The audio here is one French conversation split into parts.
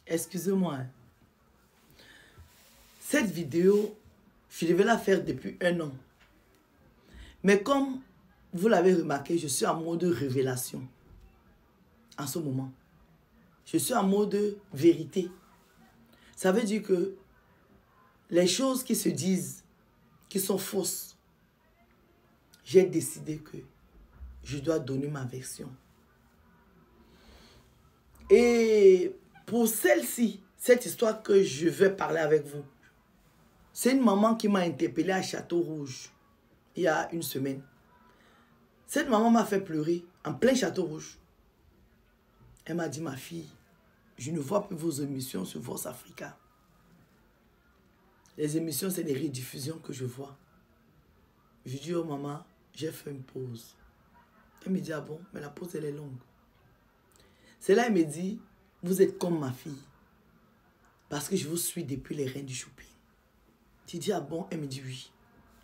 Excusez-moi. Cette vidéo, je devais la faire depuis 1 an. Mais comme vous l'avez remarqué, je suis en mode révélation. En ce moment. Je suis en mode vérité. Ça veut dire que les choses qui se disent, qui sont fausses, j'ai décidé que je dois donner ma version. Et pour celle-ci, cette histoire que je vais parler avec vous, c'est une maman qui m'a interpellé à Château-Rouge il y a 1 semaine. Cette maman m'a fait pleurer en plein Château-Rouge. Elle m'a dit, ma fille, je ne vois plus vos émissions sur Vox Africa. Les émissions, c'est des rediffusions que je vois. Je dis, oh maman, j'ai fait une pause. Elle me dit, ah bon, mais la pause, elle est longue. C'est là, elle me dit, vous êtes comme ma fille. Parce que je vous suis depuis les reines du shopping. Tu dis, ah bon, elle me dit, oui.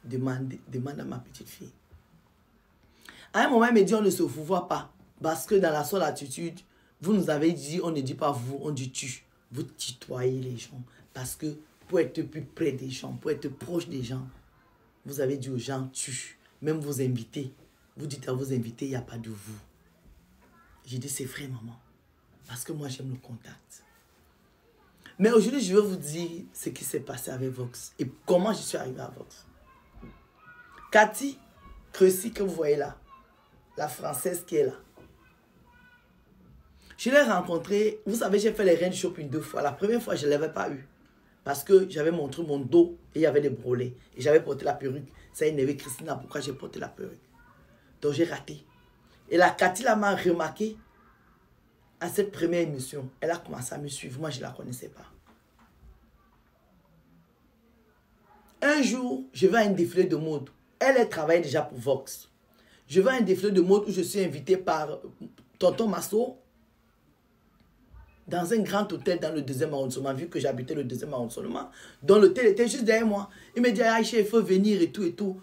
Demande à ma petite fille. À un moment, elle me dit, on ne se vous voit pas. Parce que dans la seule attitude, vous nous avez dit, on ne dit pas vous, on dit tu. Vous tutoyez les gens. Parce que pour être plus près des gens, pour être proche des gens, vous avez dit aux gens tu. Même vos invités. Vous dites à vos invités, il n'y a pas de vous. J'ai dit, c'est vrai, maman. Parce que moi, j'aime le contact. Mais aujourd'hui, je vais vous dire ce qui s'est passé avec Vox. Et comment je suis arrivé à Vox. Cathy Cressy, que vous voyez là. La Française qui est là. Je l'ai rencontrée. Vous savez, j'ai fait les reines shopping 2 fois. La première fois, je ne l'avais pas eu. Parce que j'avais montré mon dos et il y avait des brûlés. Et j'avais porté la perruque. Ça énervait Christina. Pourquoi j'ai porté la perruque? Donc j'ai raté. Et la Cathy là m'a remarqué à cette première émission. Elle a commencé à me suivre. Moi, je ne la connaissais pas. Un jour, je vais à un défilé de mode. Elle travaillait déjà pour Vox. Je vais à un défilé de mode où je suis invité par Tonton Masso dans un grand hôtel dans le 2e arrondissement, vu que j'habitais le 2e arrondissement. Donc l'hôtel était juste derrière moi. Il me dit, Aïcha, il faut venir et tout et tout.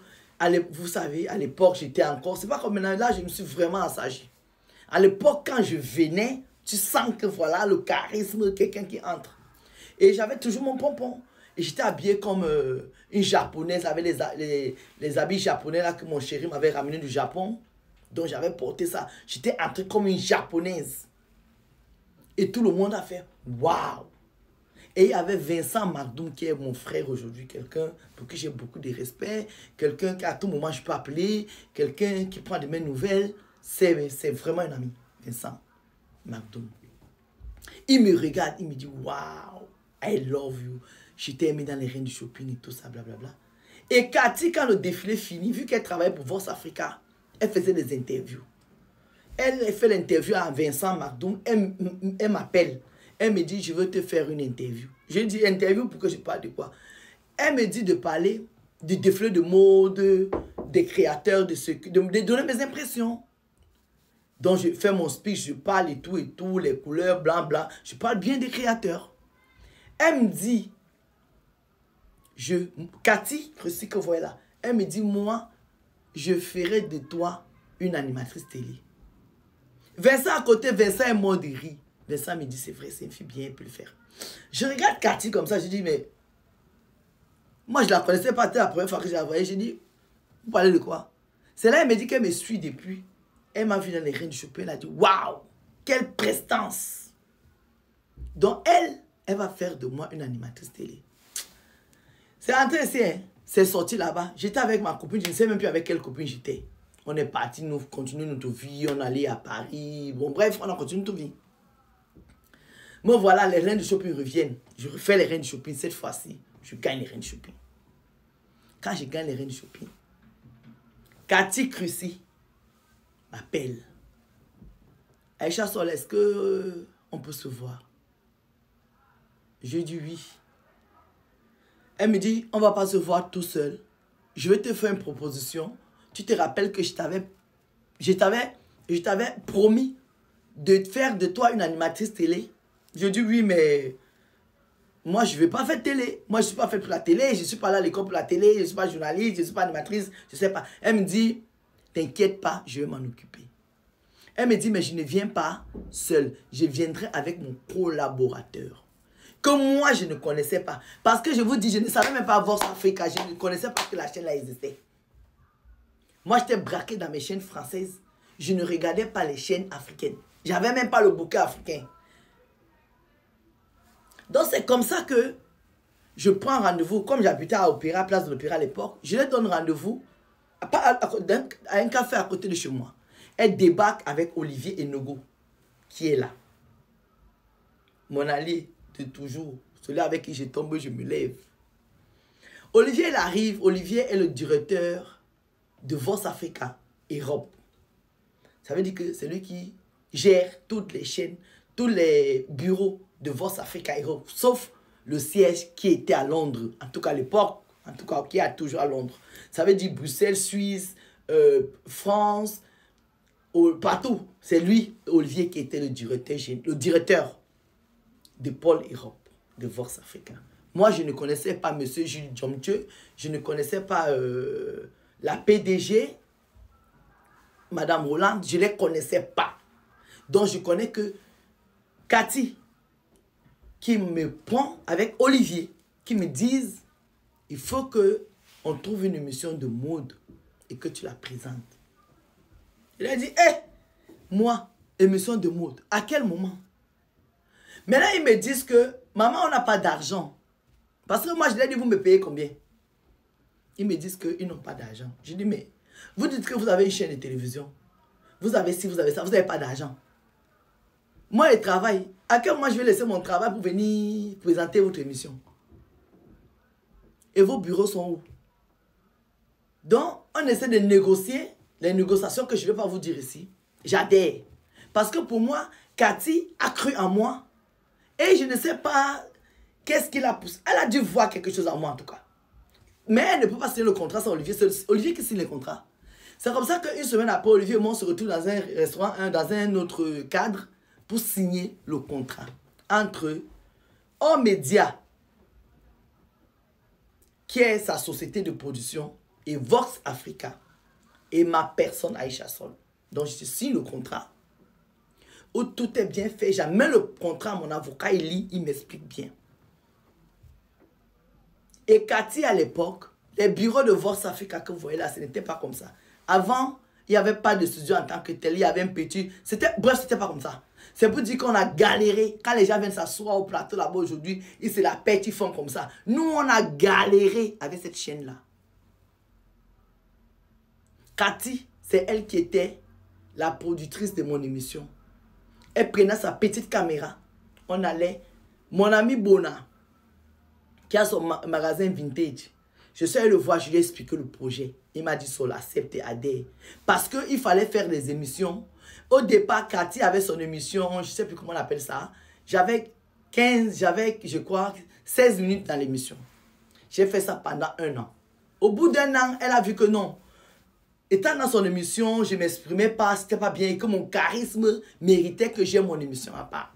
Vous savez, à l'époque, j'étais encore... C'est pas comme maintenant, là, je me suis vraiment assagi. À l'époque, quand je venais, tu sens que voilà, le charisme de quelqu'un qui entre. Et j'avais toujours mon pompon. Et j'étais habillée comme une japonaise, avec les habits japonais là que mon chéri m'avait ramené du Japon. Donc j'avais porté ça. J'étais entrée comme une japonaise. Et tout le monde a fait waouh! Et il y avait Vincent Magdoum qui est mon frère aujourd'hui, quelqu'un pour qui j'ai beaucoup de respect, quelqu'un qu'à tout moment je peux appeler, quelqu'un qui prend de mes nouvelles. C'est vraiment un ami, Vincent Magdoum. Il me regarde, il me dit waouh, I love you. J'étais aimé dans les reines du shopping et tout ça, blablabla. Et Cathy, quand le défilé finit, vu qu'elle travaille pour Vox Africa, elle faisait des interviews. Elle fait l'interview à Vincent Magdoum. Elle m'appelle. Elle me dit, je veux te faire une interview. Je dis, interview pour que je parle de quoi? Elle me dit de parler du défilé de mode, des créateurs, de donner mes impressions. Donc, je fais mon speech, je parle et tout, les couleurs, blanc, blanc. Je parle bien des créateurs. Elle me dit, Cathy, Cressy que vous voyez là, elle me dit, moi, je ferai de toi une animatrice télé. Vincent à côté, Vincent est mort de rire. Vincent me dit, c'est vrai, c'est une fille bien, elle peut le faire. Je regarde Cathy comme ça, je dis, mais moi, je ne la connaissais pas, c'était la première fois que je la voyais. Je dis, vous parlez de quoi? C'est là, elle me dit qu'elle me suit depuis. Elle m'a vu dans les reines du shopping, elle a dit, waouh, quelle prestance. Donc, elle va faire de moi une animatrice télé. C'est entré ici, hein? C'est sorti là-bas. J'étais avec ma copine, je ne sais même plus avec quelle copine j'étais. On est parti, nous continuons notre vie, on allait à Paris. Bon, bref, on a continué notre vie. Mais voilà, les reines du shopping reviennent. Je refais les reines du shopping cette fois-ci. Je gagne les reines du shopping. Quand je gagne les reines du shopping, Cathy Cressy m'appelle. Aïcha Sol, est-ce qu'on peut se voir? Je dis oui. Elle me dit, on ne va pas se voir tout seul. Je vais te faire une proposition. Tu te rappelles que je t'avais promis de faire de toi une animatrice télé. Je dis oui, mais moi, je ne vais pas faire télé. Moi, je ne suis pas fait pour la télé. Je ne suis pas là à l'école pour la télé. Je ne suis pas journaliste. Je ne suis pas animatrice. Je ne sais pas. Elle me dit, t'inquiète pas, je vais m'en occuper. Elle me dit, mais je ne viens pas seule. Je viendrai avec mon collaborateur. Que moi, je ne connaissais pas. Parce que je vous dis, je ne savais même pas Vox Africa. Je ne connaissais pas que la chaîne là existait. Moi, j'étais braqué dans mes chaînes françaises. Je ne regardais pas les chaînes africaines. J'avais même pas le bouquet africain. Donc, c'est comme ça que je prends rendez-vous. Comme j'habitais à Opéra, place de l'Opéra à l'époque, je leur donne rendez-vous à un café à côté de chez moi. Elle débarque avec Olivier Enogo, qui est là. Mon allié de toujours. Celui avec qui je tombe, je me lève. Olivier, il arrive. Olivier est le directeur de Vox Africa Europe. Ça veut dire que c'est lui qui gère toutes les chaînes, tous les bureaux de Vox Africa Europe, sauf le siège qui était à Londres, en tout cas à l'époque, en tout cas qui est toujours à Londres. Ça veut dire Bruxelles, Suisse, France, partout. C'est lui, Olivier, qui était le directeur de Pôle Europe, de Vox Africa. Moi, je ne connaissais pas M. Jules Diomdieu, je ne connaissais pas la PDG, Madame Roland, je ne les connaissais pas. Donc, je connais que Cathy, qui me prend avec Olivier, qui me disent, il faut qu'on trouve une émission de mode et que tu la présentes. Il a dit, hé, moi, émission de mode, à quel moment? Maintenant, ils me disent que, maman, on n'a pas d'argent. Parce que moi, je leur ai dit, vous me payez combien? Ils me disent qu'ils n'ont pas d'argent. Je dis, mais vous dites que vous avez une chaîne de télévision. Vous avez ci, vous avez ça, vous n'avez pas d'argent. Moi, je travaille. À quel moment je vais laisser mon travail pour venir présenter votre émission? Et vos bureaux sont où? Donc, on essaie de négocier les négociations que je ne vais pas vous dire ici. J'adhère. Parce que pour moi, Cathy a cru en moi. Et je ne sais pas qu'est-ce qui la pousse. Elle a dû voir quelque chose en moi, en tout cas. Mais elle ne peut pas signer le contrat sans Olivier. C'est Olivier qui signe le contrat. C'est comme ça qu'une semaine après, Olivier et moi, on se retrouve dans un restaurant, dans un autre cadre, pour signer le contrat entre O-Média, qui est sa société de production, et Vox Africa, et ma personne, Aïcha Sol. Donc, je signe le contrat, où tout est bien fait. J'amène le contrat à mon avocat, il lit, il m'explique bien. Et Cathy, à l'époque, les bureaux de Vox Africa que vous voyez là, ce n'était pas comme ça. Avant, il n'y avait pas de studio en tant que tel, il y avait un petit... Bref, c'était pas comme ça. C'est pour dire qu'on a galéré. Quand les gens viennent s'asseoir au plateau là-bas aujourd'hui, ils se la pètent, ils font comme ça. Nous, on a galéré avec cette chaîne-là. Cathy, c'est elle qui était la productrice de mon émission. Elle prenait sa petite caméra. On allait... Mon ami Bona, qui a son magasin vintage, je suis allé le voir, je lui ai expliqué le projet. Il m'a dit, Sol, accepte et adhère. Parce qu'il fallait faire des émissions. Au départ, Cathy avait son émission, je ne sais plus comment on appelle ça. J'avais, je crois, 16 minutes dans l'émission. J'ai fait ça pendant 1 an. Au bout d'1 an, elle a vu que non. Étant dans son émission, je ne m'exprimais pas, c'était pas bien, et que mon charisme méritait que j'aie mon émission à part.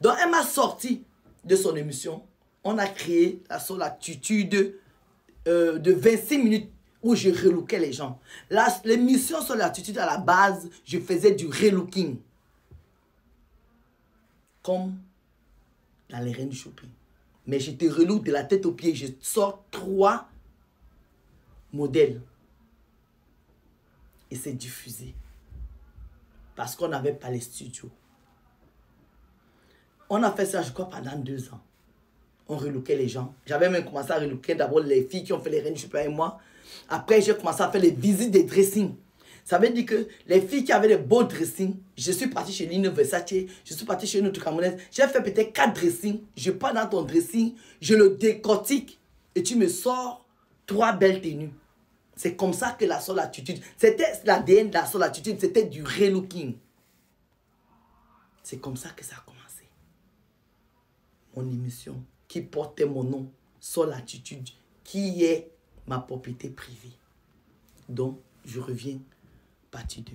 Donc, elle m'a sorti de son émission. On a créé la Solatitude de 26 minutes où je relookais les gens. L'émission Solatitude, à la base, je faisais du relooking. Comme dans les reines du shopping. Mais je te relook de la tête aux pieds. Je sors 3 modèles. Et c'est diffusé. Parce qu'on n'avait pas les studios. On a fait ça, je crois, pendant 2 ans. On relookait les gens. J'avais même commencé à relooker d'abord les filles qui ont fait les reines du shopping et moi. Après, j'ai commencé à faire les visites des dressings. Ça veut dire que les filles qui avaient des beaux dressings, je suis parti chez Lino Versace, je suis parti chez une autre Camerounaise. J'ai fait peut-être 4 dressings. Je pars dans ton dressing, je le décortique et tu me sors 3 belles tenues. C'est comme ça que la Solatitude, c'était l'ADN de la Solatitude, c'était du relooking. C'est comme ça que ça a commencé. Mon émission qui portait mon nom, Solatitude, qui est ma propriété privée. Donc, je reviens, partie 2.